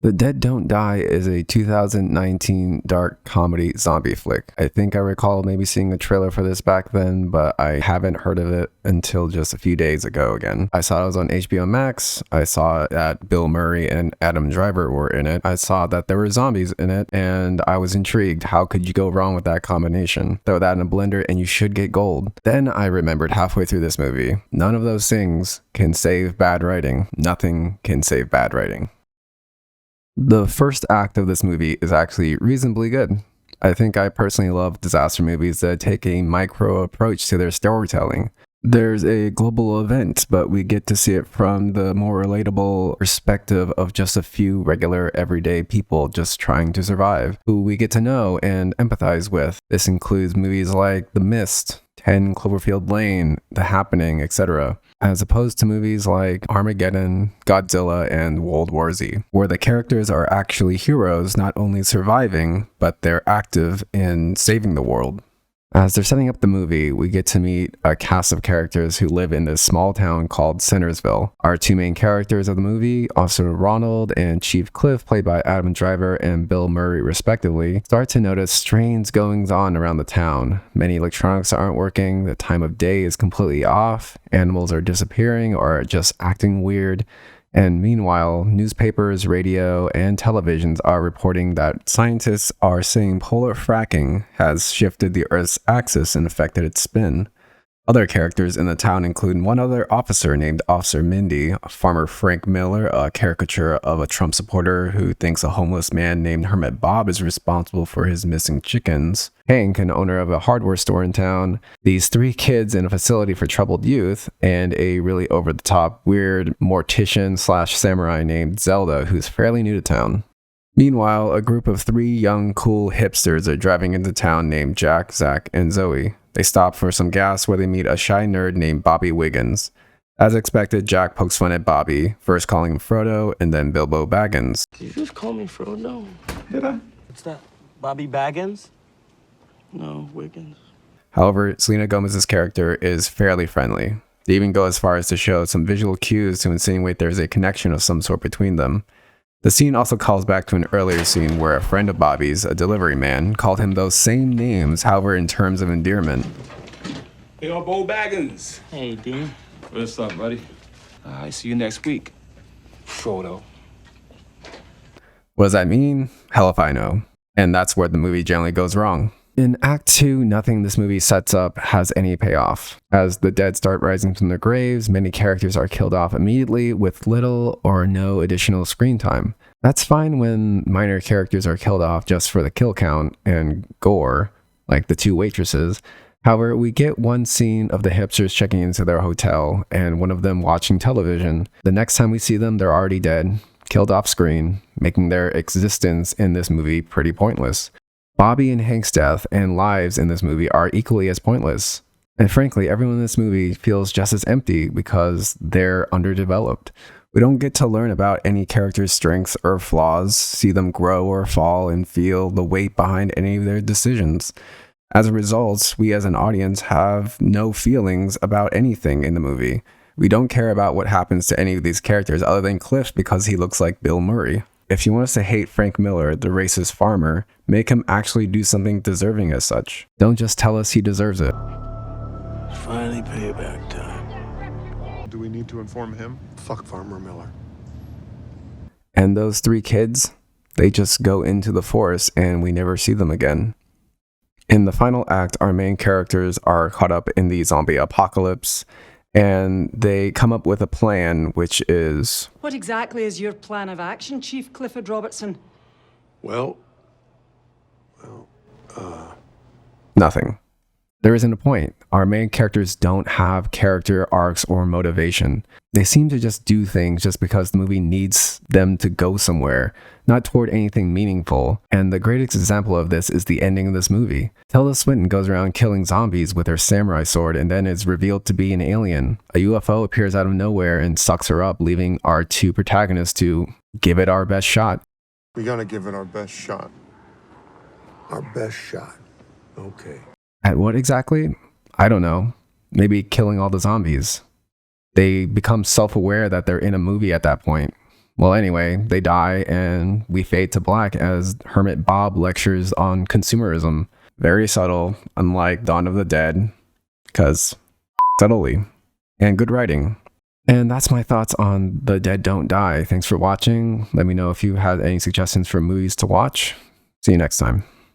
The Dead Don't Die is a 2019 dark comedy zombie flick. I think I recall maybe seeing a trailer for this back then, but I haven't heard of it until just a few days ago again. I saw it was on HBO Max. I saw that Bill Murray and Adam Driver were in it. I saw that there were zombies in it, and I was intrigued. How could you go wrong with that combination? Throw that in a blender and you should get gold. Then I remembered halfway through this movie, none of those things can save bad writing. Nothing can save bad writing. The first act of this movie is actually reasonably good. I think I personally love disaster movies that take a micro approach to their storytelling. There's a global event, but we get to see it from the more relatable perspective of just a few regular everyday people just trying to survive, who we get to know and empathize with. This includes movies like The Mist, 10 Cloverfield Lane, The Happening, etc., as opposed to movies like Armageddon, Godzilla, and World War Z, where the characters are actually heroes, not only surviving, but they're active in saving the world. As they're setting up the movie, we get to meet a cast of characters who live in this small town called Centersville. Our two main characters of the movie, Officer Ronald and Chief Cliff, played by Adam Driver and Bill Murray respectively, start to notice strange goings on around the town. Many electronics aren't working, the time of day is completely off, animals are disappearing or just acting weird. And meanwhile, newspapers, radio, and televisions are reporting that scientists are saying polar fracking has shifted the Earth's axis and affected its spin. Other characters in the town include one other officer named Officer Mindy, Farmer Frank Miller, a caricature of a Trump supporter who thinks a homeless man named Hermit Bob is responsible for his missing chickens, Hank, an owner of a hardware store in town, these three kids in a facility for troubled youth, and a really over-the-top, weird mortician/samurai named Zelda, who's fairly new to town. Meanwhile, a group of three young, cool hipsters are driving into town named Jack, Zach, and Zoe. They stop for some gas where they meet a shy nerd named Bobby Wiggins. As expected, Jack pokes fun at Bobby, first calling him Frodo and then Bilbo Baggins. Did you just call me Frodo? Did I? What's that? Bobby Baggins? No, Wiggins. However, Selena Gomez's character is fairly friendly. They even go as far as to show some visual cues to insinuate there's a connection of some sort between them. The scene also calls back to an earlier scene where a friend of Bobby's, a delivery man, called him those same names, however in terms of endearment. Hey, Bo Baggins. Hey, Dean. What's up, buddy? I see you next week. Frodo. What does that mean? Hell if I know. And that's where the movie generally goes wrong. In Act 2, nothing this movie sets up has any payoff. As the dead start rising from their graves, many characters are killed off immediately with little or no additional screen time. That's fine when minor characters are killed off just for the kill count and gore, like the two waitresses. However, we get one scene of the hipsters checking into their hotel and one of them watching television. The next time we see them, they're already dead, killed off screen, making their existence in this movie pretty pointless. Bobby and Hank's death and lives in this movie are equally as pointless. And frankly, everyone in this movie feels just as empty because they're underdeveloped. We don't get to learn about any character's strengths or flaws, see them grow or fall, and feel the weight behind any of their decisions. As a result, we as an audience have no feelings about anything in the movie. We don't care about what happens to any of these characters other than Cliff because he looks like Bill Murray. If you want us to hate Frank Miller, the racist farmer, make him actually do something deserving as such. Don't just tell us he deserves it. Finally payback time. Do we need to inform him? Fuck Farmer Miller. And those three kids, they just go into the forest and we never see them again. In the final act, our main characters are caught up in the zombie apocalypse, and they come up with a plan, which is... What exactly is your plan of action, Chief Clifford Robertson? Nothing. There isn't a point. Our main characters don't have character arcs or motivation. They seem to just do things just because the movie needs them to go somewhere, not toward anything meaningful. And the greatest example of this is the ending of this movie. Tilda Swinton goes around killing zombies with her samurai sword and then is revealed to be an alien. A UFO appears out of nowhere and sucks her up, leaving our two protagonists to give it our best shot. We gotta give it our best shot. Our best shot. Okay. At what exactly? I don't know. Maybe killing all the zombies. They become self-aware that they're in a movie at that point. Well, anyway, they die and we fade to black as Hermit Bob lectures on consumerism. Very subtle, unlike Dawn of the Dead, because subtly. And good writing. And that's my thoughts on The Dead Don't Die. Thanks for watching. Let me know if you had any suggestions for movies to watch. See you next time.